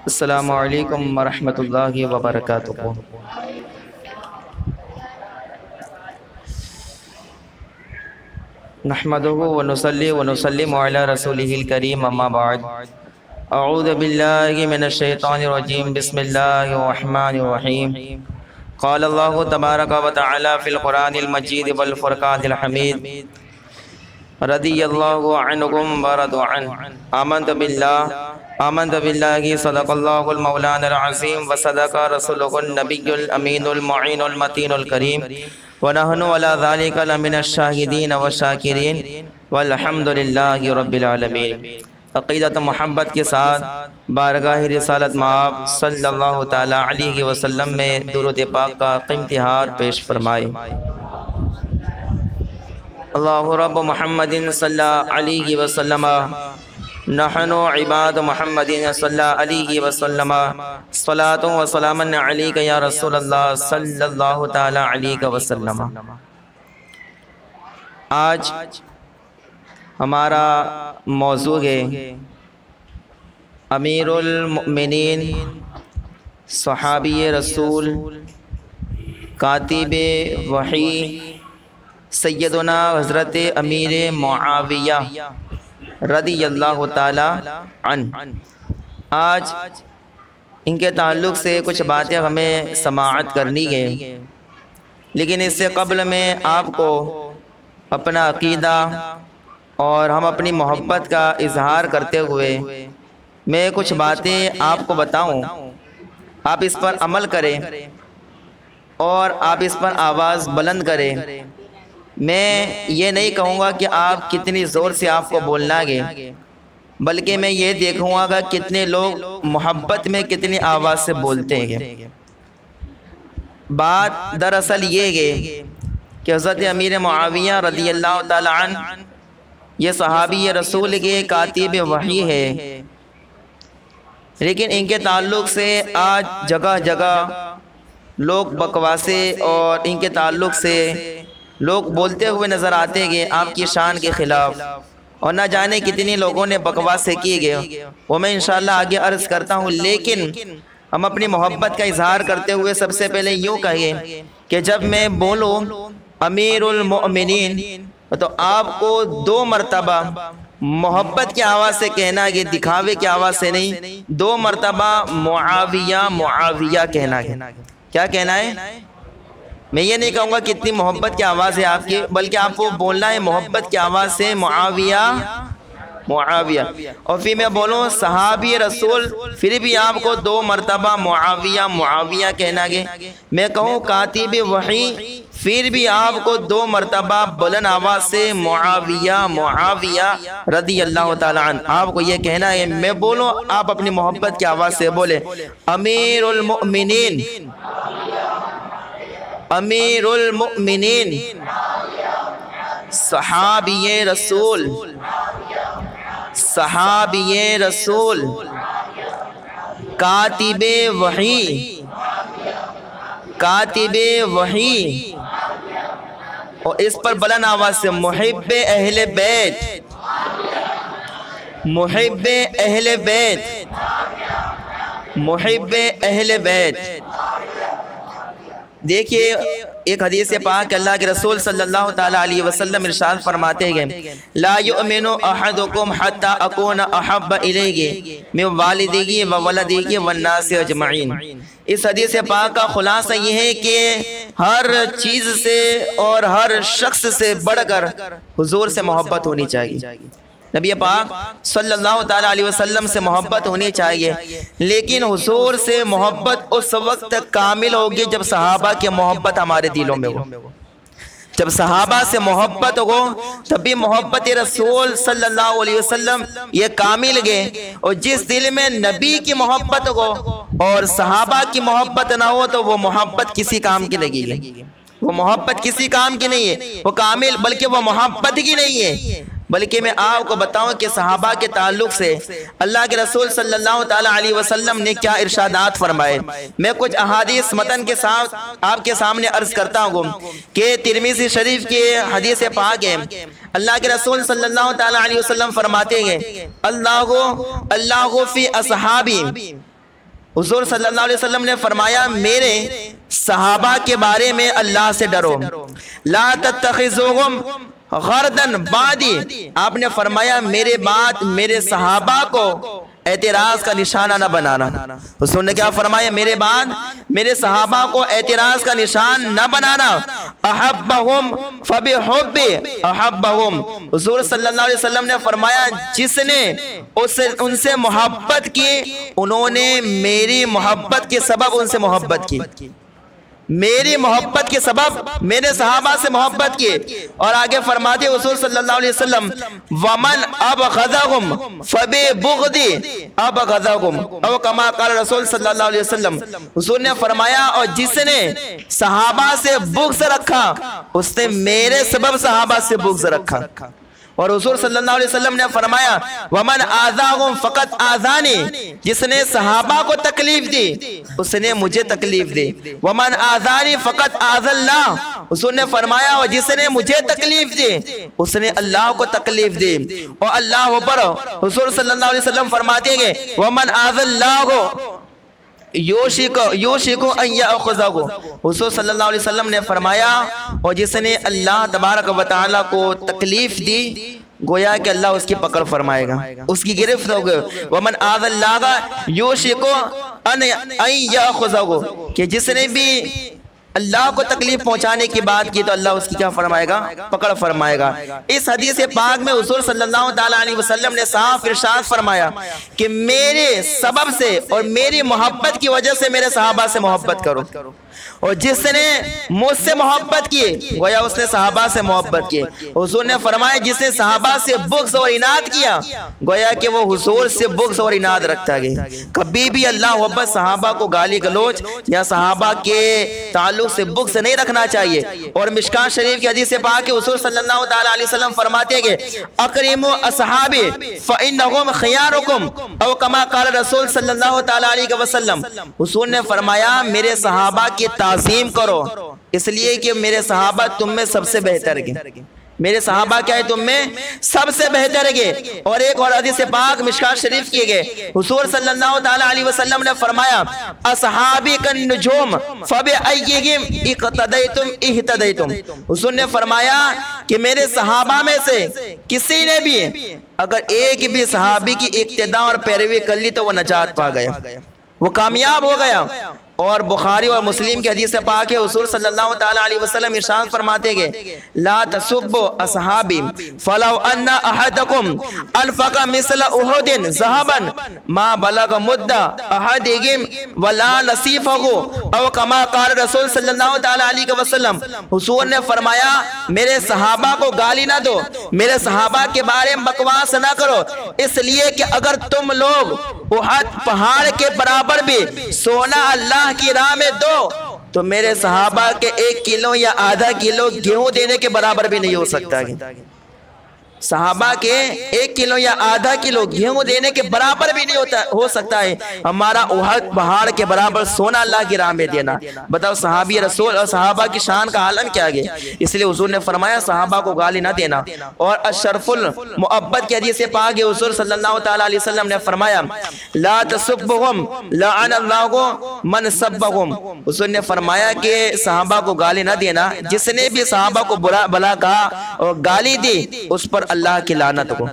السلام علیکم ورحمۃ اللہ وبرکاتہ۔ نحمدہ ونصلی ونسلم علی رسولہ الکریم، اما بعد۔ اعوذ باللہ من الشیطان الرجیم، بسم اللہ الرحمن الرحیم۔ قال اللہ تبارک و تعالی فی القرآن المجید والفرقان الحمید، رضی اللہ عنکم ورضوا عنہ، آمنت باللہ صدق اللہ المولانا العظیم وصدق رسولہ النبی الامین المعین المتین الکریم، ونحن علی ذلک لمن الشاہدین والشاکرین والحمد للہ رب العالمین۔ عقیدت محبت کے ساتھ بارگاہ رسالت مآب صلی اللہ تعالی علیہ وسلم میں درود پاک کا قیمتہار پیش فرمائے۔ اللہ رب محمد صلی اللہ علیہ وسلم، نحن عباد محمد صلی اللہ علیہ وسلم، صلاۃ و سلام علیک یا رسول اللہ صلی اللہ تعالی علیہ وسلم۔ آج ہمارا موضوع ہے امیر المؤمنین، صحابی رسول، کاتب وحی، سیدنا حضرت امیر معاویہ رضی اللہ تعالی عنہ۔ آج ان کے تعلق سے کچھ باتیں ہمیں سماعت کرنی ہے، لیکن اس سے قبل میں آپ کو اپنا عقیدہ اور ہم اپنی محبت کا اظہار کرتے ہوئے میں کچھ باتیں آپ کو بتاؤں، آپ اس پر عمل کریں اور آپ اس پر آواز بلند کریں۔ میں یہ نہیں کہوں گا کہ آپ کتنی زور سے آپ کو بولنا ہے، بلکہ میں یہ دیکھوں گا کتنے لوگ محبت میں کتنی آواز سے بولتے ہیں۔ بات دراصل یہ ہے کہ حضرت امیر معاویہ رضی اللہ تعالی عنہ یہ صحابی رسول کے کاتب وحی ہے، لیکن ان کے تعلق سے آج جگہ جگہ لوگ بکواسے اور ان کے تعلق سے لوگ بولتے ہوئے نظر آتے ہیں آپ کی شان کے خلاف، اور نہ جانے کتنی لوگوں نے بکواس سے کیے گئے، وہ میں انشاءاللہ آگے عرض کرتا ہوں۔ لیکن ہم اپنی محبت کا اظہار کرتے ہوئے سب سے پہلے یوں کہیں کہ جب میں بولوں امیر المؤمنین تو آپ کو 2 مرتبہ محبت کی آواز سے کہنا ہے، دکھاوے کی آواز سے نہیں، 2 مرتبہ معاویہ معاویہ کہنا ہے۔ کیا کہنا ہے؟ میں یہ نہیں کہوں گا کتنی محبت کی آواز ہے آپ کی، بلکہ آپ کو بولنا ہے محبت کی آواز سے معاویہ معاویہ۔ اور پھر میں بولوں صحابی رسول، پھر بھی آپ کو 2 مرتبہ معاویہ معاویہ کہنا ہے۔ میں کہوں کاتب وحی، پھر بھی آپ کو 2 مرتبہ بلند آواز سے معاویہ معاویہ رضی اللہ تعالی عنہ آپ کو یہ کہنا ہے۔ میں بولوں، آپ اپنی محبت کی آواز سے بولے امیر المؤمنین، امیر المؤمنین، صحابی رسول، صحابی رسول، کاتب وحی، کاتب وحی، اور اس پر بلند آواز سے محب اہل بیت، محب اہل بیت، محب اہل بیت۔ دیکھیے ایک حدیث پاک اللہ کے رسول صلی اللہ تعالی علیہ وسلم ارشاد فرماتے ہیں لا یؤمن احدکم حتی اکون احب الیہ من والدیہ وولدیہ والناس اجمعین۔ اس حدیث پاک کا خلاصہ یہ ہے کہ ہر چیز سے اور ہر شخص سے بڑھ کر حضور سے محبت ہونی چاہیے، نبی پاک صلی اللہ تعالی علیہ وسلم سے محبت ہونی چاہیے، لیکن حضور سے محبت اس وقت تک کامل ہوگی جب صحابہ کی محبت ہمارے دلوں میں ہو۔ جب صحابہ سے محبت ہو تب بھی محبت رسول صلی اللہ علیہ وسلم یہ کامل گئے، اور جس دل میں نبی کی محبت ہو اور صحابہ کی محبت نہ ہو تو وہ محبت کسی کام کی نہیں ہے، وہ محبت کسی کام کی نہیں ہے، وہ کامل بلکہ وہ محبت کی نہیں ہے۔ بلکہ میں آپ کو بتاؤں کہ صحابہ کے تعلق سے اللہ کے رسول صلی اللہ تعالی علیہ وسلم نے کیا ارشادات فرمائے۔ میں کچھ احادیث متن کے ساتھ آپ کے سامنے عرض کرتا ہوں کہ ترمذی شریف کی حدیث پاک ہے، اللہ کے رسول صلی اللہ تعالی علیہ وسلم فرماتے ہیں اللہ فی اصحابی حضور صلی اللہ علیہ وسلم نے فرمایا میرے صحابہ کے بارے میں اللہ سے ڈرو، لا تتخذوہم غردن بعدی، آپ نے فرمایا میرے بعد میرے صحابہ کو اعتراض کا نشانہ نہ بنانا۔ حضور نے کیا فرمایا؟ میرے بعد میرے صحابہ کو اعتراض کا نشان نہ بنانا۔ احبہم فبحب احبہم، حضور صلی اللہ علیہ وسلم نے فرمایا جس نے ان سے محبت کی انہوں نے میری محبت کے سبب ان سے محبت کی، میری محبت کے سبب میرے صحابہ سے محبت کی۔ اور آگے فرماتے حضور صلی اللہ علیہ وسلم ومن ابغضهم فببغضی ابغضهم، او کما قال رسول صلی اللہ علیہ وسلم، حضور نے فرمایا اور جس نے صحابہ سے بغض رکھا اس نے میرے سبب صحابہ سے بغض رکھا۔ اور حضور صلی اللہ علیہ وسلم نے فرمایا ومن آذاہم فقط آذانی، جس نے صحابہ کو تکلیف دی اس نے مجھے تکلیف دی۔ ومن آذانی فقط آذى اللہ، حضور نے فرمایا اور جس نے مجھے تکلیف دی اس نے اللہ کو تکلیف دی۔ اور اللہ پر حضور صلی اللہ علیہ وسلم فرماتے ہیں ومن آذى اللہ یوشکو ان یاخذہ، حضور صلی اللہ علیہ وسلم نے فرمایا اور جس نے اللہ تبارک و تعالیٰ کو تکلیف دی گویا کہ اللہ اس کی پکڑ فرمائے گا، اس کی گرفت ہوگی۔ ومن آذى اللہ یوشکو ان یاخذہ، کہ جس نے بھی اللہ کو تکلیف پہنچانے کی بات کی تو اللہ اس کی کیا فرمائے گا؟ پکڑ فرمائے گا۔ اس حدیث پاک میں حضور صلی اللہ تعالیٰ علیہ وسلم نے صاف ارشاد فرمایا کہ میرے سبب سے اور میری محبت کی وجہ سے میرے صحابہ سے محبت کرو، اور جس نے مجھ سے محبت کی گویا اس نے صحابہ سے محبت کی۔ حضور نے فرمایا جس نے صحابہ سے بغض اور عناد کیا گویا کہ وہ حضور سے بغض اور عناد رکھتا گیا۔ کبھی بھی اللہ محبت صحابہ کو گالی گلوچ یا صحابہ کے تعلق سے بغض نہیں رکھنا چاہیے۔ اور مشکاۃ شریف کی حدیث پاک حضور صلی اللہ تعالیٰ علیہ وسلم فرماتے ہیں کہ اکرموا اصحابی فانہم خیارکم، او کما قال رسول صلی اللہ تعالیٰ علیہ وسلم، حضور نے فرمایا میرے صحابہ کی تعظیم کرو اس لیے کہ میرے صحابہ تم میں سب سے بہتر ہیں، میرے صحابہ کیا ہے تم میں سب سے بہتر ہے۔ اور ایک اور حدیث پاک مشکاۃ شریف کیے گئے حضور صلی اللہ تعالیٰ علیہ وسلم نے فرمایا اصحابی کالنجوم فبأیہم اقتدیتم اہتدیتم، حضور نے فرمایا کہ میرے صحابہ میں سے کسی نے بھی اگر ایک بھی صحابی کی اقتداء اور پیروی کر لی تو وہ نجات پا گیا، وہ کامیاب ہو گیا۔ اور بخاری اور مسلم کی حدیث پاک ہے حضور صلی اللہ تعالیٰ علیہ وسلم ارشاد فرماتے ہیں لا تسبوا اصحابی فلو ان احدکم انفق مثل احد ذهبا ما بلغ مد احدهم ولا نصیفه، او کما قال رسول صلی اللہ تعالیٰ علیہ وسلم، حضور نے فرمایا میرے صحابہ کو گالی نہ دو، میرے صحابہ کے بارے میں بکواس نہ کرو، اس لیے کہ اگر تم لوگ احد پہاڑ کے برابر بھی سونا اللہ کی راہ میں دو تو میرے صحابہ کے 1 کلو یا آدھا کلو گیہوں دینے کے برابر بھی نہیں ہو سکتا ہے۔ صحابہ کے 1 کلو یا آدھا کلو گیہوں دینے کے برابر بھی نہیں ہو سکتا ہے ہمارا احد پہاڑ کے برابر سونا اللہ کی راہ میں دینا۔ بتاؤ صحابی رسول اور صحابہ کی شان کا عالم کیا ہے۔ اس لیے حضور نے فرمایا صحابہ کو گالی نہ دینا۔ اور اشرف المحبت کی حدیث پاک حضور صلی اللہ تعالیٰ علیہ وسلم نے فرمایا لا تسبہم لعن اللہ من سبہم، حضور نے فرمایا کہ صحابہ کو گالی نہ دینا، جس نے بھی صحابہ کو برا بلا کہا اور گالی دی اس پر اللہ کی لعنت ہو۔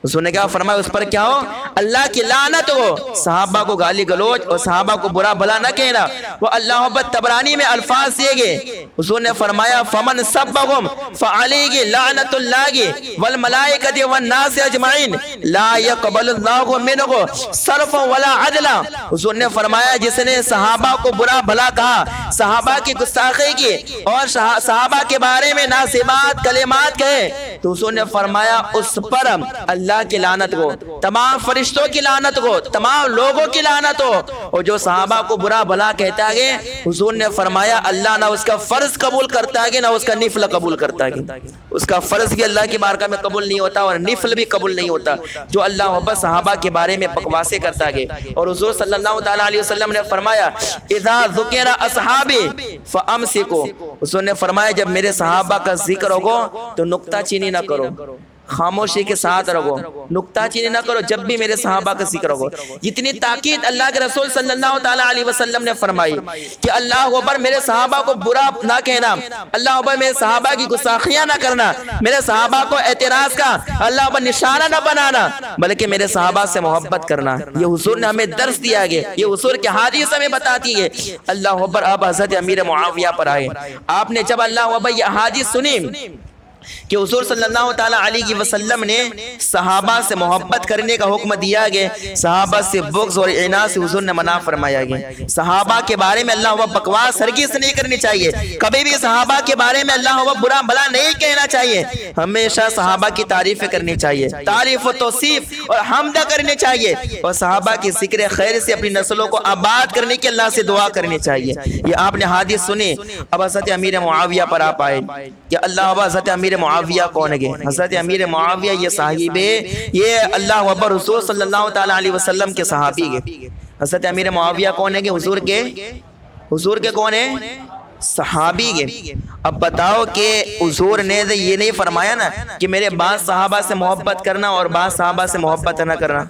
حضور نے کیا فرمایا اس پر کیا ہو؟ اللہ کی لعنت ہو۔ صحابہ کو گالی گلوچ اور صحابہ کو برا بھلا نہ کہنا۔ وہ اللہ محبت تبرانی میں الفاظ دیے گئے حضور نے فرمایا فمن سبہم فعلیہ لعنت اللہ والملائکۃ والناس اجمعین لا یقبل اللہ منہ صرفا ولا عدلا، حضور نے فرمایا جس نے صحابہ کو برا بھلا کہا، صحابہ کی گستاخی کی اور صحابہ کے بارے میں ناسبات کلمات کہے تو حضور نے فرمایا اس پر اللہ کی لعنت ہو، تمام فرشتوں کی لعنت ہو، تمام لوگوں کی لعنت ہو۔ اور جو صحابہ کو برا بھلا کہتا ہے حضور نے فرمایا اللہ نہ اس کا فرض قبول کرتا ہے نہ اس کا نفل قبول کرتا ہے، اس کا فرض بھی اللہ کی بارگاہ میں قبول نہیں ہوتا اور نفل بھی قبول نہیں ہوتا جو اللہ محبت صحابہ کے بارے میں بکواسے کرتا ہے۔ اور حضور صلی اللہ تعالیٰ علیہ وسلم نے فرمایا اذا ذکر اصحابی فامسکوا، حضور نے فرمایا جب میرے صحابہ کا ذکر ہوگا تو نکتہ چینی نہ کرو، خاموشی کے ساتھ رہو، نکتہ چینی نہ کرو جب بھی میرے صحابہ کا ذکر ہو۔ اتنی تاکید اللہ کے رسول صلی اللہ تعالیٰ علیہ وسلم نے فرمائی کہ اللہ اکبر میرے صحابہ کو برا نہ کہنا، اللہ اکبر میرے صحابہ کی گستاخیاں نہ کرنا، میرے صحابہ کو اعتراض کا اللہ اکبر نشانہ نہ بنانا، بلکہ میرے صحابہ سے محبت کرنا۔ یہ حضور نے ہمیں درس دیا گیا، یہ حضور کی حدیث ہمیں بتاتی ہے۔ اللہ اکبر اب حضرت امیر معاویہ پر آئے، آپ نے جب اللہ اکبر یہ حدیث سنی کہ حضور صلی اللہ تعالیٰ علیہ وسلم نے صحابہ سے محبت کرنے کا حکم دیا گیا، صحابہ سے بغض اور عناد سے حضور نے منع فرمایا گیا۔ صحابہ کے بارے میں اللہ بکواس ہرگز نہیں کرنی چاہیے، کبھی بھی صحابہ کے بارے میں اللہ برا بھلا نہیں کہنا چاہیے، ہمیشہ صحابہ کی تعریفیں کرنی چاہیے، تعریف و توصیف اور حمد کرنی چاہیے، اور صحابہ کی ذکر خیر سے اپنی نسلوں کو آباد کرنے کی اللہ سے دعا کرنی چاہیے۔ یہ آپ نے حدیث سنی۔ اب حضرت امیر معاویہ پر آپ آئے کہ اللہ حضرت امیر معاویہ کون ہے؟ حضرت امیر معاویہ یہ صاحب ہے، یہ اللہ اکبر حضور صلی اللہ تعالیٰ علیہ وسلم کے صحابی ہے۔ حضرت امیر معاویہ کون ہے کہ حضور کے کون ہے؟ صحابی کے۔ اب بتاؤ کہ حضور نے یہ نہیں فرمایا نا کہ میرے بعض صحابہ سے محبت کرنا اور بعض صحابہ سے محبت نہ کرنا،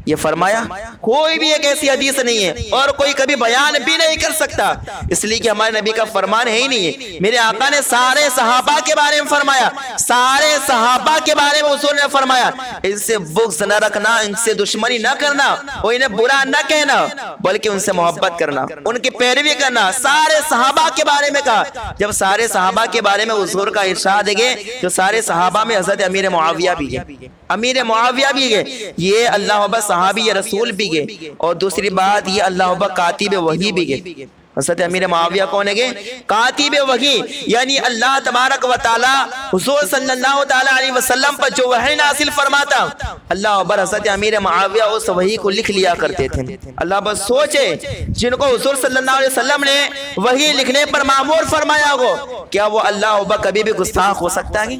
یہ فرمایا؟ کوئی بھی ایک ایسی حدیث نہیں ہے اور کوئی کبھی بیان بھی نہیں کر سکتا، اس لیے کہ ہمارے نبی کا فرمان ہے ہی نہیں ہے۔ میرے آقا نے سارے صحابہ کے بارے میں فرمایا، سارے صحابہ کے بارے میں حضور نے فرمایا ان سے بغض نہ رکھنا، ان سے دشمنی نہ کرنا اور انہیں برا نہ کہنا، بلکہ ان سے محبت کرنا، ان کی پیروی کرنا۔ سارے صحابہ کے بارے میں کہا۔ جب سارے صحابہ کے بارے میں حضور کا ارشاد ہے تو سارے صحابہ میں حضرت امیر معاویہ بھی ہے، امیر معاویہ بھی ہے، یہ اللہ اکبر صحابی رسول بھی ہے، اور دوسری بات یہ اللہ اکبر کاتب وحی بھی ہے۔ حضرت امیر معاویہ کون ہے؟ کاتب وحی، یعنی اللہ تبارک و تعالی حضور صلی اللہ تعالیٰ علیہ وسلم پر جو وحی نازل فرماتا، اللہ اکبر حضرت امیر معاویہ اس وحی کو لکھ لیا کرتے تھے۔ اللہ بس سوچے جن کو حضور صلی اللہ علیہ وسلم نے وحی لکھنے پر مامور فرمایا ہو، کیا وہ اللہ اکبر کبھی بھی گستاخ ہو سکتا ہے؟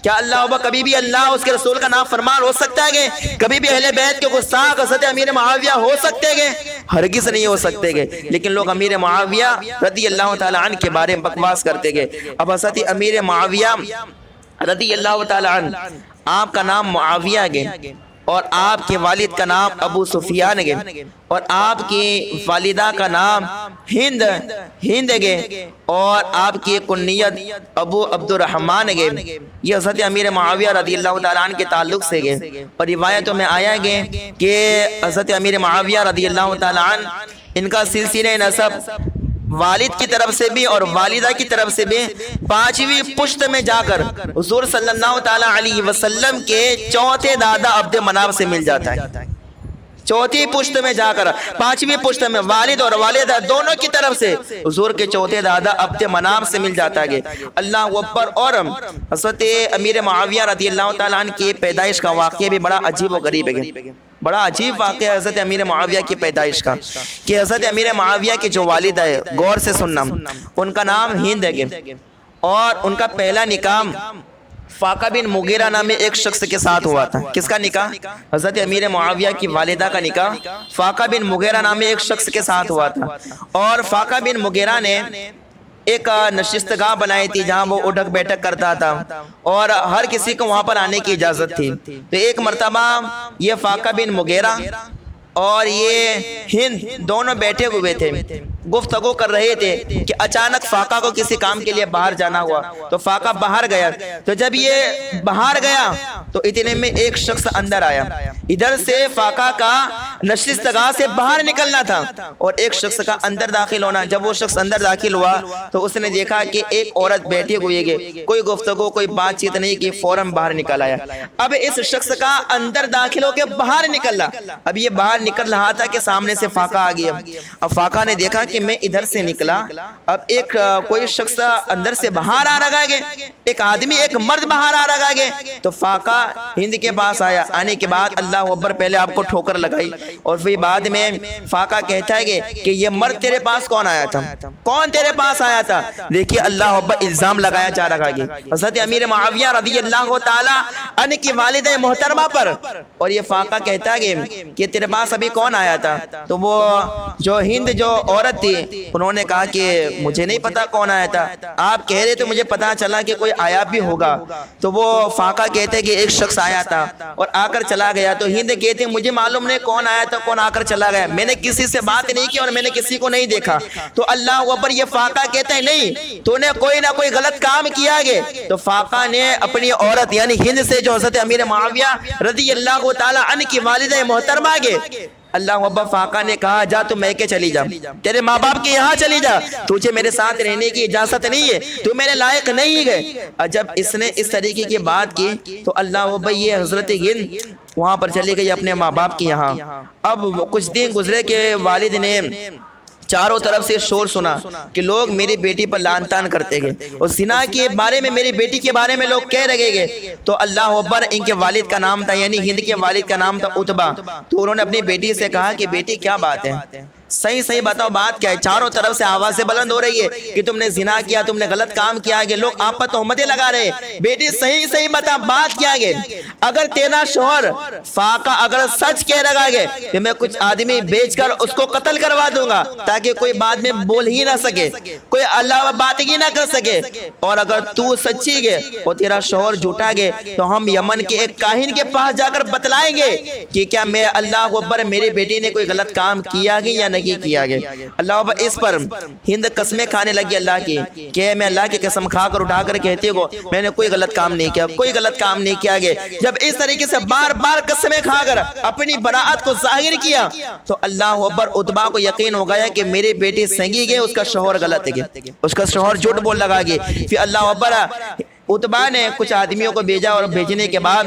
کیا اللہ اکبر کبھی بھی اللہ اس کے رسول کا نام فرمان ہو سکتا ہے؟ کبھی بھی اہل بیت کے گستاخ حضرت امیر معاویہ ہو سکتے ہیں؟ ہرگز نہیں ہو سکتے گے، لیکن لوگ امیر معاویہ رضی اللہ تعالیٰ عنہ کے بارے میں بکواس کرتے گئے۔ اب حضرت امیر معاویہ رضی اللہ تعالیٰ عنہ، آپ کا نام معاویہ ہے اور آپ کے والد کا نام ابو سفیان ہے اور آپ کی والدہ کا نام ہند ہے اور آپ کی کنیت ابو عبد الرحمن ہے۔ یہ حضرت امیر معاویہ رضی اللہ تعالیٰ عنہ کے تعلق سے گئے، اور روایتوں میں آیا گئے کہ حضرت امیر معاویہ رضی اللہ تعالیٰ عنہ ان کا سلسلہ نسب والد کی طرف سے بھی اور والدہ کی طرف سے بھی 5ویں پشت میں جا کر حضور صلی اللہ تعالیٰ علیہ وسلم کے چوتھے دادا عبد مناف سے مل جاتا ہے۔ چوتھی پشت میں جا کر 5ویں پشت میں والد اور والدہ دونوں کی طرف سے حضور کے چوتھے دادا عبد مناف سے مل جاتا ہے۔ اللہ اکبر۔ اور حضرت امیر معاویہ رضی اللہ تعالیٰ عنہ کی پیدائش کا واقعہ بھی بڑا عجیب و غریب ہے، بڑا عجیب واقعہ حضرت امیر معاویہ کی پیدائش کا، کہ حضرت امیر معاویہ کی جو والدہ ہے، غور سے سننا، ان کا نام ہند ہے اور ان کا پہلا نکاح فاقہ بن مغیرہ نام ایک شخص کے ساتھ ہوا تھا۔ کس کا نکاح؟ حضرت امیر معاویہ کی والدہ کا نکاح فاقہ بن مغیرہ نام ایک شخص کے ساتھ ہوا تھا، اور فاقہ بن مغیرہ نے ایک نشستگاہ بنائی تھی جہاں وہ اٹھک بیٹھک کرتا تھا اور ہر کسی کو وہاں پر آنے کی اجازت تھی۔ تو ایک مرتبہ یہ فاقہ بن مغیرہ اور یہ ہند دونوں بیٹھے ہوئے تھے، گفتگو کر رہے تھے کہ اچانک فاقہ کو کسی کام کے لیے باہر جانا ہوا، تو فاقہ باہر گیا۔ تو جب یہ باہر گیا تو اتنے میں ایک شخص اندر آیا، ادھر سے فاقہ کا نشستگاہ سے باہر نکلنا تھا اور ایک شخص کا اندر داخل ہونا۔ جب وہ شخص اندر داخل ہوا تو اس نے دیکھا کہ ایک عورت بیٹھی ہوئی ہے، کوئی گفتگو کوئی بات چیت نہیں کی، فوراً باہر نکل آیا۔ اب اس شخص کا اندر داخل ہو کے باہر نکلنا، اب یہ باہر نکل رہا تھا کہ سامنے سے فاقہ آ گیا۔ اب فاقہ نے دیکھا کہ میں ادھر سے نکلا، اب ایک کوئی شخص اندر سے باہر آ رہا ہے، ایک آدمی ایک مرد باہر آ رہا ہے۔ تو فاقہ ہند کے پاس آیا، آنے کے بعد اللہ اکبر پہلے آپ کو ٹھوکر لگائی اور پھر بعد میں فاقہ کہتا ہے کہ یہ مرد تیرے پاس کون آیا تھا، کون تیرے پاس آیا تھا؟ دیکھیے اللہ اکبر الزام لگایا جا رہا ہے حضرت امیر معاویہ رضی اللہ تعالی عنہ کی والدہ محترمہ پر، اور یہ فاقہ کہتا ہے کہ تیرے پاس ابھی کون آیا تھا؟ تو وہ جو ہند جو عورت تھی، انہوں نے کہا کہ مجھے نہیں پتا کون آیا تھا، آپ کہہ رہے تو مجھے پتا چلا کہ کوئی آیا بھی ہوگا۔ تو وہ فاقہ کہتے کہ ایک شخص آیا تھا اور آ کر چلا گیا۔ تو ہند کہتے مجھے معلوم نہیں کون آیا تھا، کون آ کر چلا گیا، میں نے کسی سے بات نہیں کی اور میں نے کسی کو نہیں دیکھا۔ تو اللہ اکبر، یہ فاقہ کہتا ہے نہیں، تو نے کوئی نہ کوئی غلط کام کیا گے۔ تو فاقہ نے اپنی عورت یعنی ہند سے، جو حضرت امیر معاویہ رضی اللہ تعالی عنہ کی والدہ محترمہ گے، اللہ اکبر، فاقہ نے کہا جا تو میکے چلی جا، تیرے ماں باپ کے یہاں چلی جا، تجھے میرے ساتھ رہنے کی اجازت نہیں ہے، تو میرے لائق نہیں ہے۔ اور جب اس نے اس طریقے کی بات کی تو اللہ اکبر، یہ حضرت ہند وہاں پر چلی گئی اپنے ماں باپ کے یہاں۔ اب کچھ دن گزرے کہ والد نے چاروں طرف سے شور سنا کہ لوگ میری بیٹی پر لعن طعن کرتے گئے اور زنا کے بارے میں، میری بیٹی کے بارے میں لوگ کہہ رہے گئے۔ تو اللہ اکبر، ان کے والد کا نام تھا یعنی ہند کے والد کا نام تھا عتبہ۔ تو انہوں نے اپنی بیٹی سے کہا کہ بیٹی کیا بات ہے، صحیح بتاؤ بات کیا ہے؟ چاروں طرف سے آوازیں بلند ہو رہی ہے کہ تم نے زنا کیا، تم نے غلط کام کیا ہے، لوگ آپ پر تہمتیں لگا رہے ہیں، بیٹی صحیح بتا بات کیا ہے؟ اگر تیرا شوہر فاقہ اگر سچ کہہ رہا ہے کہ میں کچھ آدمی بیچ کر اس کو قتل کروا دوں گا تاکہ کوئی بعد میں بول ہی نہ سکے، کوئی اللہ بات ہی نہ کر سکے، اور اگر تو سچی گے اور تیرا شوہر جھوٹا گے تو ہم یمن کے ایک کاہن کے پاس جا کر بتلائیں گے کہ کیا میں اللہ اکبر میری بیٹی نے کوئی غلط کام کیا گیا یا نہیں کیا گیا۔ اللہ اکبر، اس پر ہند قسمیں کھانے لگی اللہ کی کہ میں اللہ کی قسم کھا کر اٹھا کر کہتی ہوں میں نے کوئی غلط کام نہیں کیا، کوئی غلط کام نہیں کیا گیا۔ جب اس طریقے سے بار بار قسمیں کھا کر اپنی براءت کو ظاہر کیا تو اللہ اکبر، عتبہ کو یقین ہو گیا کہ میری بیٹی سنگی گئی، اس کا شوہر غلط ہے، اس کا شوہر جھوٹ بول لگا گیا۔ پھر اللہ اکبر، عتبہ نے کچھ آدمیوں کو بھیجا اور بھیجنے کے بعد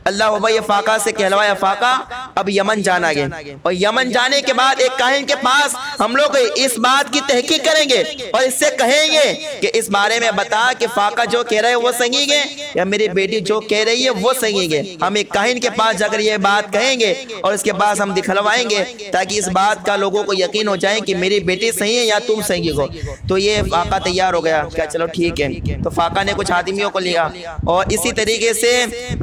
اللہ اکبر یہ فاقہ سے کہلوایا فاقہ اب یمن جانا گے، اور یمن جانے کے بعد ایک کاہن کے پاس ہم لوگ اس بات کی تحقیق کریں گے اور اس سے کہیں گے کہ اس بارے میں بتا کہ فاقہ جو کہہ رہے ہیں وہ صحیح ہے یا میری بیٹی جو کہہ رہی ہے وہ صحیح ہے۔ ہم ایک کاہن کے پاس جا کر یہ بات کہیں گے اور اس کے بعد ہم دکھلوائیں گے تاکہ اس بات کا لوگوں کو یقین ہو جائے کہ میری بیٹی صحیح ہے یا تم صحیح ہو۔ تو یہ فاقہ تیار ہو گیا کہ چلو ٹھیک ہے۔ تو فاقہ نے کچھ آدمیوں کو لیا اور اسی طریقے سے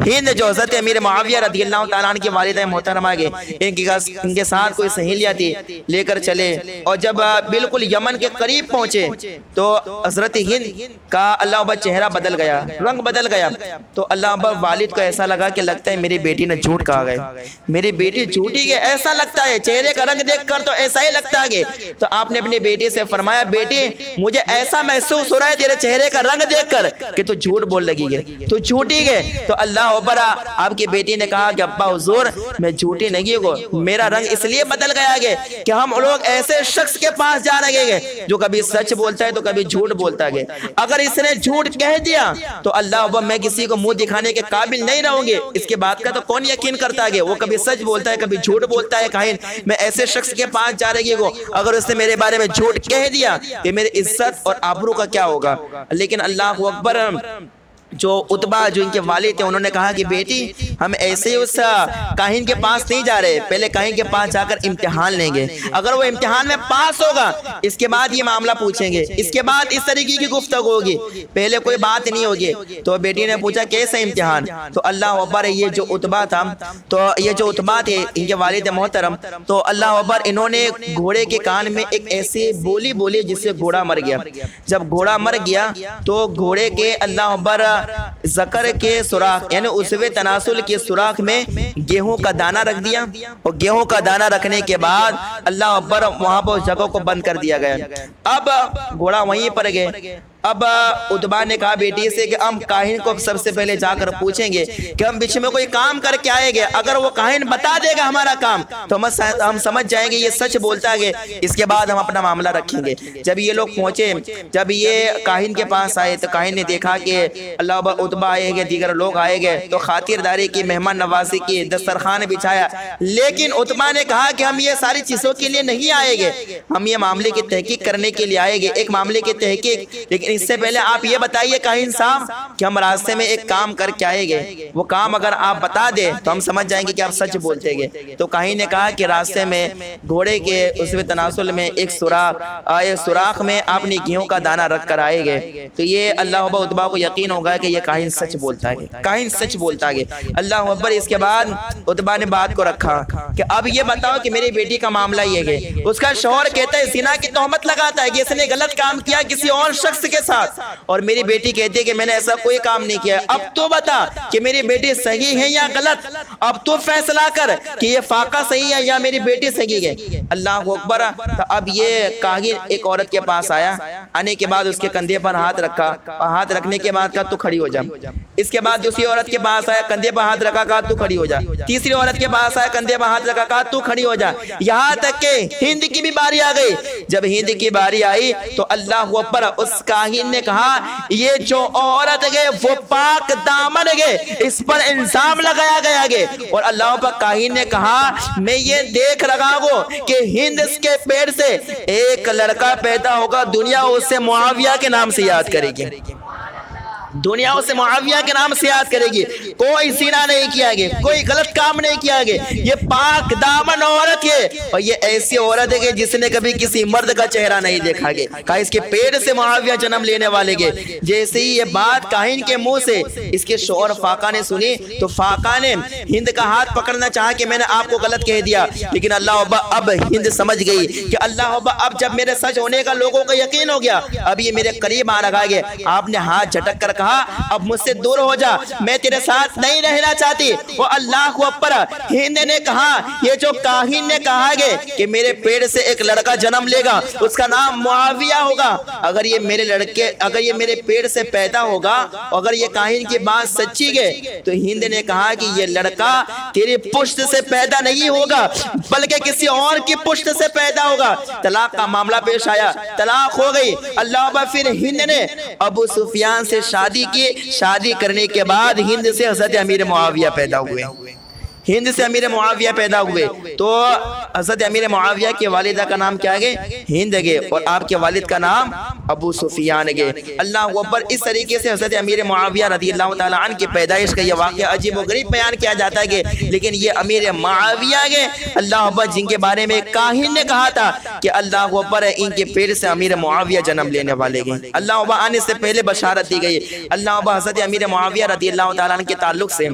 ہند جو حضرت امیر معاویہ رضی اللہ تعالیٰ عنہ کی والدہ محترمہ گئے، ان کے ساتھ کوئی سہیلیاں تھی، لے کر چلے، اور جب بالکل یمن کے قریب پہنچے تو حضرت ہند کا اللہ اکبر چہرہ بدل گیا، رنگ بدل گیا۔ تو اللہ اکبر، والد کو ایسا لگا کہ لگتا ہے میری بیٹی نے جھوٹ کہا گئے، میری بیٹی جھوٹی ہے، ایسا لگتا ہے، چہرے کا رنگ دیکھ کر تو ایسا ہی لگتا ہے۔ تو آپ نے اپنی بیٹی سے فرمایا بیٹی مجھے ایسا محسوس ہو رہا ہے تیرے چہرے کا رنگ دیکھ کر کہ تو جھوٹ بول لگی ہے، تو جھوٹی ہے۔ تو اللہ اکبر، آپ کی بیٹی نے کہا کہ ابا حضور میں جھوٹی نہیں ہوں، میرا رنگ اس لیے بدل گیا ہے کہ ہم لوگ ایسے شخص کے پاس جا رہے ہیں جو کبھی سچ بولتا ہے تو کبھی جھوٹ بولتا ہے، اگر اس نے جھوٹ کہہ دیا تو اللہ اکبر میں کسی کو منہ دکھانے کے قابل نہیں رہوں گے، اس کے بعد کا تو کون یقین کرتا ہے؟ وہ کبھی سچ بولتا ہے کبھی جھوٹ بولتا ہے کاہن، میں ایسے شخص کے پاس جا رہی ہوں اگر اس نے میرے بارے میں جھوٹ کہہ دیا کہ میری عزت اور آبرو کا کیا ہوگا۔ لیکن اللہ اکبر، جو عتبہ جو ان کے والد تھے انہوں نے کہا کہ بیٹی ہم ایسے اس کاہن کے پاس نہیں جا رہے، پہلے کاہن کے پاس جا کر امتحان لیں گے، اگر وہ امتحان میں پاس ہوگا اس کے بعد یہ معاملہ پوچھیں گے، اس کے بعد اس طریقے کی گفتگو ہوگی، پہلے کوئی بات نہیں ہوگی۔ تو بیٹی نے پوچھا کیسا امتحان؟ تو اللہ اکبر، یہ جو عتبہ تھا، تو یہ جو عتبہ تھے ان کے والد محترم، تو اللہ اکبر انہوں نے گھوڑے کے کان میں ایک ایسی بولی بولی جس سے گھوڑا مر گیا۔ جب گھوڑا مر گیا تو گھوڑے کے اللہ اکبر ذکر کے سوراخ یعنی عضو تناسل کے سوراخ میں گیہوں کا دانہ رکھ دیا، اور گیہوں کا دانہ رکھنے کے بعد اللہ اکبر وہاں پر جگہ کو بند کر دیا گیا۔ اب گھوڑا وہیں پر گئے۔ اب عتبہ نے کہا بیٹی سے کہ ہم کاہن کو سب سے پہلے جا کر پوچھیں گے کہ ہم بیچ میں کوئی کام کر کے آئے گے، اگر وہ کاہن بتا دے گا ہمارا کام تو ہم سمجھ جائیں گے یہ سچ بولتا ہے، اس کے بعد ہم اپنا معاملہ رکھیں گے۔ جب یہ لوگ پہنچے، جب یہ کاہن کے پاس آئے تو کاہن نے دیکھا کہ اللہ اکبر عتبہ آئے گے، دیگر لوگ آئے گئے، تو خاطرداری کی، مہمان نوازی کی، دسترخوان بچھایا، لیکن عتبہ نے کہا کہ ہم یہ ساری چیزوں کے لیے نہیں آئے گے، ہم یہ معاملے کی تحقیق کرنے کے لیے آئے گے، ایک معاملے کی تحقیق، لیکن لیکن اس سے پہلے آپ یہ بتائیے کاہن صاحب کہ ہم راستے میں ایک کام کر کے آئے گے، وہ کام اگر آپ بتا دیں تو ہم سمجھ جائیں گے کہ آپ سچ بولتے گے۔ تو کاہن نے کہا کہ راستے میں گھوڑے کے اس میں تناسل میں ایک سوراخ میں آپ نے گیہوں کا دانہ رکھ کر آئے گے، تو یہ اللہ عتبہ کو یقین ہوگا کہ یہ کاہن سچ بولتا ہے، کاہن سچ بولتا ہے۔ اللہ اکبر۔ اس کے بعد عتبہ نے بات کو رکھا کہ اب یہ بتاؤ کہ میری بیٹی کا معاملہ یہ ہے۔ اس کا شوہر کہتا ہے زنا کی تہمت لگاتا ہے کہ اس نے غلط کام کیا کسی اور شخص کے ساتھ، اور میری بیٹی کہتی ہے کہ میں نے ایسا کوئی کام نہیں کیا۔ اب تو بتا کہ میری بیٹی صحیح ہے یا غلط، اب تو فیصلہ کر کہ یہ فاقہ صحیح ہے یا میری بیٹی صحیح ہے۔ اللہ اکبر۔ تو اب یہ کاہن ایک عورت کے پاس آیا، آنے کے بعد اس کے کندھے پر ہاتھ رکھا، اور ہاتھ رکھنے کے بعد کہا تو کھڑی ہو جا۔ اس کے بعد دوسری عورت کے پاس آیا، کندھے پر ہاتھ رکھا، کہا تو کھڑی ہو جا۔ تیسری عورت کے پاس آیا، کندھے پر ہاتھ رکھا، کہا تو کھڑی ہو جا۔ یہاں تک کہ ہند کی بھی باری آ گئی۔ جب ہند کی باری آئی تو اللہ اکبر، اس کاہن نے کہا یہ جو عورت گئے وہ پاک دامن گئے، اس پر الزام لگایا گیا گے۔ اور اللہ اکبر، کاہن نے کہا میں یہ دیکھ رہا ہوں کہ ہند اس کے پیٹ سے ایک لڑکا پیدا ہوگا، دنیا اسے معاویہ کے نام سے یاد کرے گی، دنیا اسے معاویہ کے نام سے یاد کرے گی۔ کوئی زنا نہیں کیا گیا، کوئی غلط کام نہیں کیا گیا، یہ پاک دامن عورت ہے، اور یہ ایسی عورت ہے جس نے کبھی کسی مرد کا چہرہ نہیں دیکھا گیا، کہا اس کے پیٹ سے معاویہ جنم لینے والے گئے۔ جیسے ہی یہ بات کاہن کے منہ سے اس کے شوہر فاقہ نے سنی تو فاقہ نے ہند کا ہاتھ پکڑنا چاہا کہ میں نے آپ کو غلط کہہ دیا، لیکن اللہ ابا اب ہند سمجھ گئی کہ اللہ ابا اب جب میرے سچ ہونے کا لوگوں کو یقین ہو گیا، اب یہ میرے قریب آ رہا ہے۔ آپ نے ہاتھ جھٹک کر کہا اب مجھ سے دور ہو جا، میں تیرے ساتھ نہیں رہنا چاہتی۔ وہ اللہ اکبر، ہند نے کہا یہ جو کاہن نے کہا گے کہ میرے پیٹ سے ایک لڑکا جنم لے گا، اس کا نام معاویہ ہوگا، اگر یہ میرے پیٹ سے پیدا ہوگا، اگر یہ کاہن کی بات سچی ہے تو ہند نے کہا کہ یہ لڑکا تیری پشت سے پیدا نہیں ہوگا بلکہ کسی اور کی پشت سے پیدا ہوگا۔ طلاق کا معاملہ پیش آیا، طلاق ہو گئی۔ اللہ اکبر، پھر ہند نے ابو سفیان سے شادی کی۔ شادی کرنے کے بعد ہند سے حضرت امیر معاویہ پیدا ہوئے، ہند سے امیر معاویہ پیدا ہوئے۔ تو حضرت امیر معاویہ کے والدہ کا نام کیا گئے؟ ہند گئے، اور آپ کے والد کا نام ابو سفیان گئے۔ اللہ اکبر۔ اس طریقے سے حضرت امیر معاویہ رضی اللہ تعالیٰ عنہ کی پیدائش کا یہ واقعہ عجیب و غریب بیان کیا جاتا ہے، لیکن یہ امیر معاویہ گئے اللہ اکبر جن کے بارے میں کاہن نے کہا تھا کہ اللہ اکبر ان کے پیٹ سے امیر معاویہ جنم لینے والے گئے۔ اللہ اکبر آنے سے پہلے بشارت دی گئی۔ اللہ اکبر حضرت امیر معاویہ رضی اللہ تعالیٰ عنہ کے تعلق سے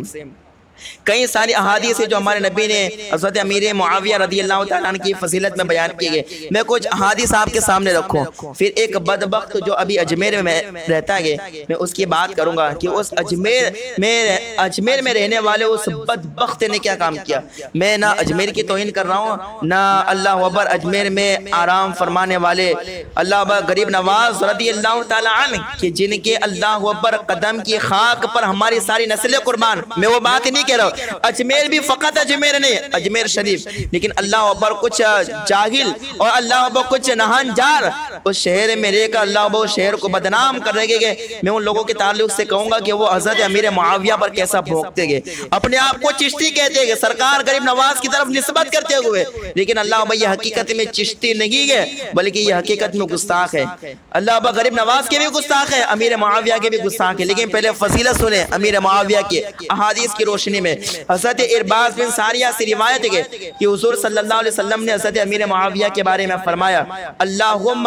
کئی ساری احادیث جو ہمارے نبی نے حضرت امیر معاویہ رضی اللہ تعالیٰ عنہ کی فضیلت میں بیان کی گئے، میں کچھ احادیث آپ کے سامنے رکھوں۔ پھر ایک بدبخت جو ابھی اجمیر میں رہتا ہے، میں اس کی بات کروں گا کہ اس اجمیر میں رہنے والے اس بدبخت نے کیا کام کیا۔ میں نہ اجمیر کی توہین کر رہا ہوں، نہ اللہ اکبر اجمیر میں آرام فرمانے والے اللہ اکبر غریب نواز رضی اللہ تعالیٰ عنہ کہ جن کے اللہ اکبر قدم کی خاک پر ہماری ساری نسلیں قربان، میں وہ بات نہیں کہہ رہا ہوں۔ اجمیر بھی فقط اجمیر نہیں، اجمیر شریف، لیکن اللہ اکبر کچھ جاہل اور اللہ اکبر کچھ نہنجار اس شہر میں رہ کر اللہ اکبر شہر کو بدنام کر رہے گئے۔ میں ان لوگوں کے تعلق سے کہوں گا کہ وہ حضرت امیر معاویہ پر کیسا بھونکتے گئے، اپنے آپ کو چشتی کہتے گئے، سرکار غریب نواز کی طرف نسبت کرتے ہوئے، لیکن اللہ اکبر یہ حقیقت میں چشتی نہیں ہے بلکہ یہ حقیقت میں گستاخ ہے۔ اللہ اکبر غریب نواز کے بھی گستاخ ہے، امیر معاویہ کے بھی گستاخ ہے، لیکن پہلے فضیلت سنیں امیر معاویہ کی احادیث کی روشنی میں۔ حضرت ارباز بن ساریہ سے روایت ہے کہ حضور صلی اللہ علیہ وسلم نے حضرت امیر معاویہ کے بارے میں فرمایا اللہم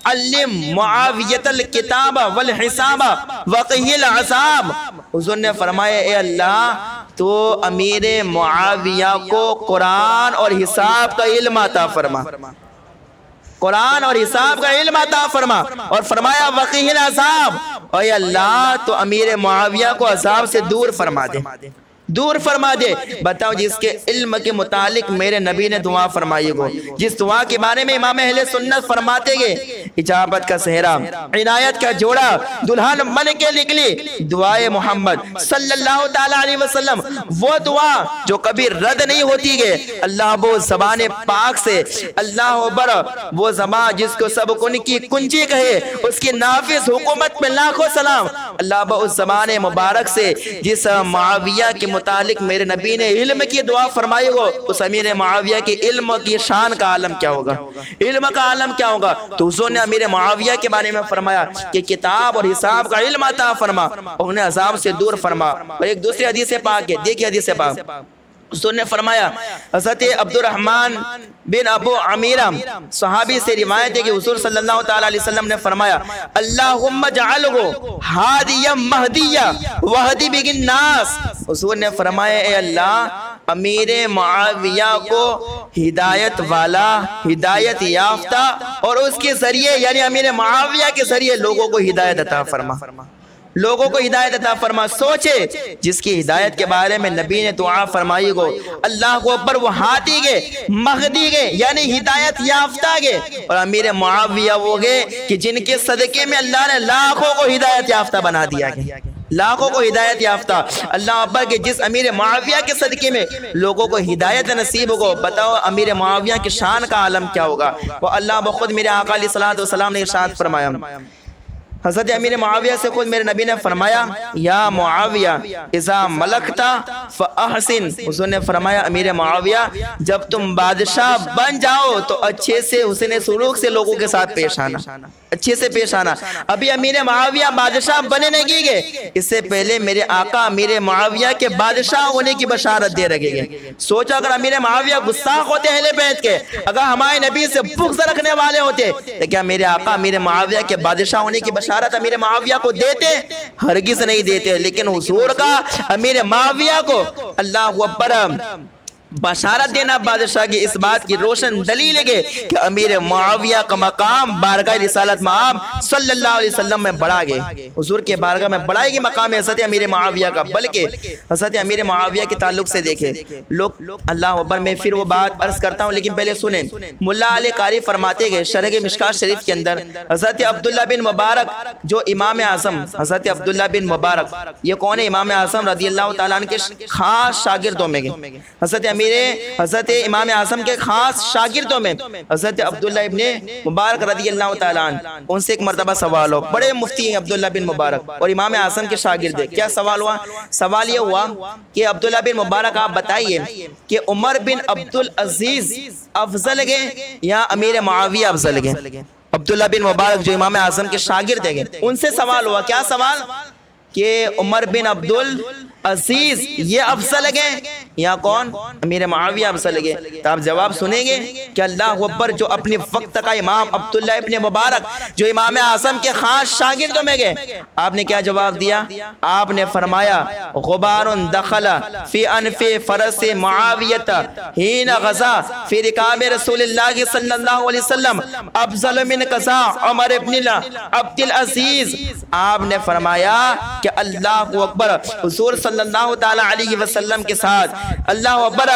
علم معاویۃ الکتاب والحساب وقہ العذاب۔ حضور نے فرمایا اے اللہ تو امیر معاویہ کو قرآن اور حساب کا علم عطا فرما، قرآن اور حساب کا علم عطا فرما، اور فرمایا وقہ العذاب، اے اللہ تو امیر معاویہ کو عذاب سے دور فرما دے، دور فرما دے۔ بتاؤ جس کے علم کے متعلق میرے نبی نے دعا فرمائی گو، جس دعا کے بارے میں امام اہل سنت فرماتے گئے اجابت کا صحرا، عنایت کا جوڑا، دلہن من کے نکلی دعائے محمد صلی اللہ تعالیٰ علیہ وسلم، وہ دعا جو کبھی رد نہیں ہوتی گئے۔ اللہ وہ زبان پاک سے، اللہ اکبر وہ زبان جس کو سب کن کی کنجی کہے، اس کی نافذ حکومت میں لاکھوں سلام۔ اللہ اس زبان مبارک سے جس معاویہ کے متعلق میرے نبی نے علم کی دعا فرمائی ہو، اس امیر معاویہ کے علم کی شان کا عالم کیا ہوگا، علم کا عالم کیا ہوگا؟ تو حضور نے امیر معاویہ کے بارے میں فرمایا کہ کتاب اور حساب کا علم عطا فرما اور انہیں عذاب سے دور فرما۔ اور ایک دوسری حدیث پاک ہے، دیکھیے حدیث پاک، حضور نے فرمایا، حضرت عبد الرحمن بن ابو عمیرہ صحابی سے روایت ہے کہ حضور صلی اللہ تعالی علیہ وسلم نے فرمایا، اللہم اجعلہ ہادیا مہدیا وہدی بہ الناس۔ حضور نے فرمایا اے اللہ امیر معاویہ کو ہدایت والا، ہدایت یافتہ اور اس کے ذریعے یعنی امیر معاویہ کے ذریعے لوگوں کو ہدایت عطا فرما، لوگوں کو ہدایت عطا فرما۔ سوچے جس کی ہدایت کے بارے میں نبی نے دعا فرمائی گو، اللہ کو اکبر، وہ ہادی گے، مہدی گے یعنی ہدایت یافتہ گے، اور امیر معاویہ وہ گے کہ جن کے صدقے میں اللہ نے لاکھوں کو ہدایت یافتہ بنا دیا گیا، لاکھوں کو ہدایت یافتہ۔ اللہ اکبر کہ جس امیر معاویہ کے صدقے میں لوگوں کو ہدایت نصیب ہو، بتاؤ امیر معاویہ کی شان کا عالم کیا ہوگا۔ وہ اللہ بخود میرے آقا علیہ الصلوۃ والسلام نے ارشاد فرمایا، حضرت امیر معاویہ سے خود میرے نبی نے فرمایا، یا معاویہ اذا ملکتا فاحسن۔ حضور نے فرمایا امیر معاویہ جب تم بادشاہ بن جاؤ تو اچھے سے حسن سلوک سے لوگوں کے ساتھ پیش آنا، اچھے سے پیش آنا۔ ابھی امیر معاویہ بادشاہ بنے نہیں گئے، اس سے پہلے میرے آقا امیر معاویہ کے بادشاہ ہونے کی بشارت دے رکھے گئے۔ سوچا اگر امیر معاویہ گستاخ ہوتے اہل بیت کے، اگر ہمارے نبی سے بغض رکھنے والے ہوتے تو کیا میرے آقا امیر معاویہ کے بادشاہ ہونے کی بشارت امیر معاویہ کو دیتے؟ ہرگز نہیں دیتے۔ لیکن حضور کا امیر معاویہ کو اللہ اکبر بشارت دینا بادشاہ کی اس بات کی روشن دلیل ہے کہ امیر معاویہ کا مقام بارگاہ رسالت مآب صلی اللہ علیہ وسلم میں بڑھا گئے، حضور کے بارگاہ میں بڑھائے گی مقام حضرت امیر معاویہ کا۔ بلکہ حضرت امیر معاویہ کے تعلق سے دیکھیں لوگ، اللہ اکبر، میں پھر وہ بات عرض کرتا ہوں لیکن پہلے سنیں۔ ملا علی قاری فرماتے گئے شرح مشکات شریف کے اندر، حضرت عبداللہ بن مبارک جو امام اعظم حضرت عبداللہ بن مبارک، یہ کون ہے؟ امام اعظم رضی اللہ تعالیٰ عنہ کے خاص شاگردوں میں گئے۔ حضرت امام اعظم کے خاص شاگردوں میں حضرت عبداللہ ابن مبارک رضی اللہ تعالیٰ عنہ، ان سے ایک مرتبہ سوال ہو، بڑے مفتی ہیں عبداللہ بن مبارک اور امام اعظم کے شاگرد ہیں۔ کیا سوال ہوا؟ سوال یہ ہوا کہ عبداللہ بن مبارک آپ بتائیے کہ عمر بن عبدالعزیز افضل گئے یا امیر معاویہ افضل گئے؟ عبداللہ بن مبارک جو امام اعظم کے شاگرد ہیں ان سے سوال ہوا، کیا سوال؟ کہ عمر بن عبدالعزیز یہ افضل گئے یا کون؟ امیر معاویہ افضل گئے؟ تو آپ جواب سنیں گے کہ اللہ اکبر، جو اپنے وقت کا امام عبداللہ ابن مبارک جو امام اعظم کے خاص شاگردوں میں گئے، آپ نے کیا جواب دیا؟ آپ نے فرمایا غبار دخل فی انف فرس معاویہ حین غزا فی رکاب رسول اللہ صلی اللہ علیہ وسلم افضل من قضا عمر ابن عبدالعزیز۔ آپ نے فرمایا کہ اللہ اکبر، حضور صلی اللہ تعالی علیہ وسلم کے ساتھ اللہ اکبر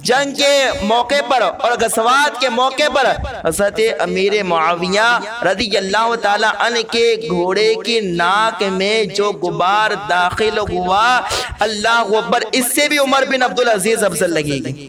جنگ کے موقع پر اور غزوات کے موقع پر حضرت امیر معاویہ رضی اللہ تعالی عنہ کے گھوڑے کی ناک میں جو غبار داخل ہوا، اللہ اکبر، اس سے بھی عمر بن عبدالعزیز افضل لگے گی۔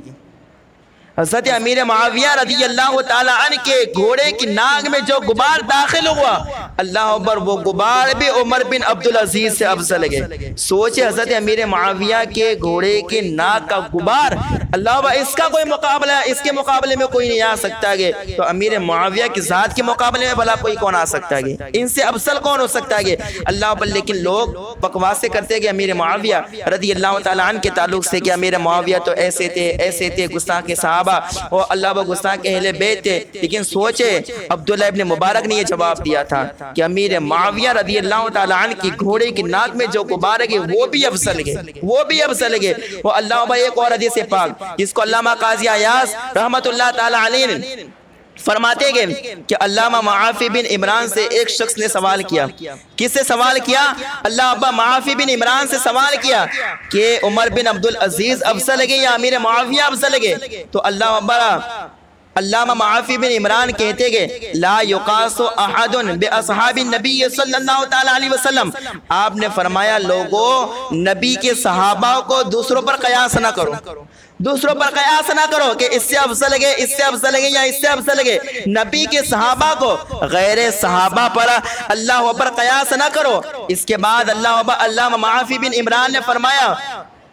حضرت امیر معاویہ رضی اللہ تعالی عنہ کے گھوڑے کی ناک میں جو غبار داخل ہوا، اللہ اکبر، وہ غبار بھی عمر بن عبدالعزیز سے افضل گئے۔ سوچے حضرت امیر معاویہ کے گھوڑے کی ناک کا غبار، اللہ اکبر، اس کا کوئی مقابلہ، اس کے مقابلے میں کوئی نہیں آ سکتا ہے، تو امیر معاویہ کی ذات کے مقابلے میں بھلا کوئی کون آ سکتا ہے؟ ان سے افضل کون ہو سکتا ہے؟ اللہ اکبر۔ لیکن لوگ بکواسے کرتے کہ امیر معاویہ رضی اللہ تعالی عنہ کے تعلق سے کہ امیر معاویہ تو ایسے تھے، ایسے تھے، گستاخ صحابہ اور اللہ و گستاخ اہل بیت تھے۔ لیکن سوچے عبداللہ ابن مبارک نے یہ جواب دیا تھا کہ امیر معاویہ رضی اللہ تعالی عنہ کی گھوڑے کی ناک میں جو غبار ہے وہ بھی افضل گئے، وہ بھی افضل گئے۔ وہ اللہ و ایک اور حدیث پاک جس کو علامہ قاضی عیاض رحمت اللہ تعالی علیہ فرماتے گئے کہ علامہ معافی بن عمران سے ایک شخص نے سوال کیا۔ کس سے سوال کیا؟ اللہ ابا معافی بن عمران سے سوال کیا کہ عمر بن عبدالعزیز افضل گئے یا امیر معاویہ افضل گئے؟ تو اللہ ابا علامہ معافی بن عمران کہتے گئے لا یقاس احد باصحاب النبی صلی اللہ تعالی علیہ وسلم۔ آپ نے فرمایا لوگوں، نبی کے صحابہ کو دوسروں پر قیاس نہ کرو، دوسروں پر قیاس نہ کرو کہ اس سے افضل گئے، اس سے افضل گئے یا اس سے افضل گئے۔ نبی کے صحابہ کو غیر صحابہ پر اللہ پر قیاس نہ کرو۔ اس کے بعد اللہ علامہ معافی بن عمران نے فرمایا